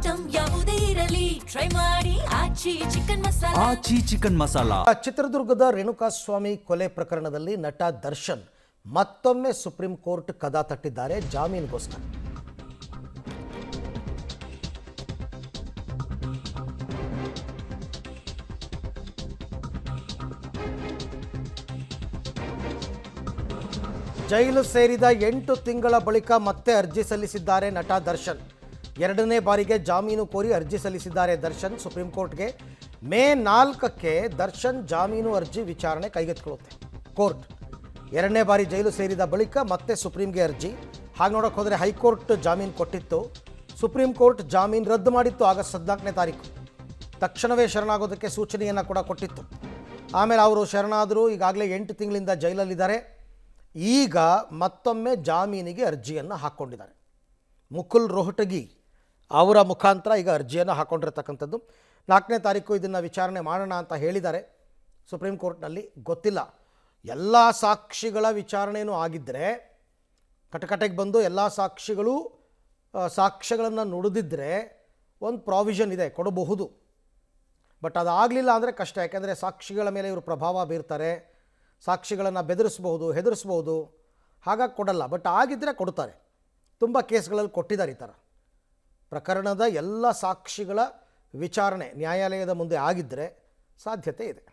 Item ಯಾವುದೇ ಇರಲಿ try ಮಾಡಿ ಆಚಿ ಚಿಕನ್ ಮಸಾಲಾ. ಚಿತ್ರದುರ್ಗದ ರೇಣುಕಾಸ್ವಾಮಿ ಕೊಲೆ ಪ್ರಕರಣದಲ್ಲಿ ನಟ ದರ್ಶನ್ ಮತ್ತೊಮ್ಮೆ ಸುಪ್ರೀಂ ಕೋರ್ಟ್ ಕದ ತಟ್ಟಿದ್ದಾರೆ ಜಾಮೀನಿಗೋಸ್ಕರ. ಜೈಲು ಸೇರಿದ 8 ತಿಂಗಳ ಬಳಿಕ ಮತ್ತೆ ಅರ್ಜಿ ಸಲ್ಲಿಸಿದ್ದಾರೆ ನಟ ದರ್ಶನ್. ಎರಡನೇ ಬಾರಿಗೆ ಜಾಮೀನು ಕೋರಿ ಅರ್ಜಿ ಸಲ್ಲಿಸಿದ್ದಾರೆ ದರ್ಶನ್ ಸುಪ್ರೀಂ ಕೋರ್ಟ್ಗೆ. ಮೇ 4ಕ್ಕೆ ದರ್ಶನ್ ಜಾಮೀನು ಅರ್ಜಿ ವಿಚಾರಣೆ ಕೈಗೆತ್ತಿಕೊಳ್ಳುತ್ತೆ ಕೋರ್ಟ್. ಎರಡನೇ ಬಾರಿ ಜೈಲು ಸೇರಿದ ಬಳಿಕ ಮತ್ತೆ ಸುಪ್ರೀಂಗೆ ಅರ್ಜಿ. ಹಾಗೆ ನೋಡೋಕೆ ಹೋದರೆ ಹೈಕೋರ್ಟ್ ಜಾಮೀನು ಕೊಟ್ಟಿತ್ತು, ಸುಪ್ರೀಂ ಕೋರ್ಟ್ ಜಾಮೀನು ರದ್ದು ಮಾಡಿತ್ತು ಆಗಸ್ಟ್ 14ನೇ ತಾರೀಕು. ತಕ್ಷಣವೇ ಶರಣಾಗೋದಕ್ಕೆ ಸೂಚನೆಯನ್ನು ಕೂಡ ಕೊಟ್ಟಿತ್ತು. ಆಮೇಲೆ ಅವರು ಶರಣಾದರು. ಈಗಾಗಲೇ 8 ತಿಂಗಳಿಂದ ಜೈಲಲ್ಲಿದ್ದಾರೆ. ಈಗ ಮತ್ತೊಮ್ಮೆ ಜಾಮೀನಿಗೆ ಅರ್ಜಿಯನ್ನು ಹಾಕ್ಕೊಂಡಿದ್ದಾರೆ. ಮುಕುಲ್ ರೋಹಟಗಿ ಅವರ ಮುಖಾಂತರ ಈಗ ಅರ್ಜಿಯನ್ನು ಹಾಕ್ಕೊಂಡಿರ್ತಕ್ಕಂಥದ್ದು. 4ನೇ ತಾರೀಕು ಇದನ್ನು ವಿಚಾರಣೆ ಮಾಡೋಣ ಅಂತ ಹೇಳಿದ್ದಾರೆ ಸುಪ್ರೀಂ ಕೋರ್ಟ್ನಲ್ಲಿ. ಗೊತ್ತಿಲ್ಲ, ಎಲ್ಲ ಸಾಕ್ಷಿಗಳ ವಿಚಾರಣೆಯೂ ಆಗಿದ್ದರೆ ಕಟಕಟೆಗೆ ಬಂದು ಎಲ್ಲ ಸಾಕ್ಷ್ಯಗಳನ್ನು ನುಡಿದಿದ್ದರೆ ಒಂದು ಪ್ರಾವಿಷನ್ ಇದೆ, ಕೊಡಬಹುದು. ಬಟ್ ಅದಾಗಲಿಲ್ಲ ಅಂದರೆ ಕಷ್ಟ. ಯಾಕೆಂದರೆ ಸಾಕ್ಷಿಗಳ ಮೇಲೆ ಇವರು ಪ್ರಭಾವ ಬೀರ್ತಾರೆ, ಸಾಕ್ಷಿಗಳನ್ನು ಬೆದರಿಸ್ಬೋದು, ಹೆದರಿಸ್ಬೋದು. ಹಾಗಾಗಿ ಕೊಡಲ್ಲ. ಬಟ್ ಆಗಿದ್ದರೆ ಕೊಡ್ತಾರೆ. ತುಂಬ ಕೇಸ್ಗಳಲ್ಲಿ ಕೊಟ್ಟಿದ್ದಾರೆ. ಈ ಥರ ಪ್ರಕರಣದ ಎಲ್ಲ ಸಾಕ್ಷಿಗಳ ವಿಚಾರಣೆ ನ್ಯಾಯಾಲಯದ ಮುಂದೆ ಆಗಿದ್ದರೆ ಸಾಧ್ಯತೆ ಇದೆ.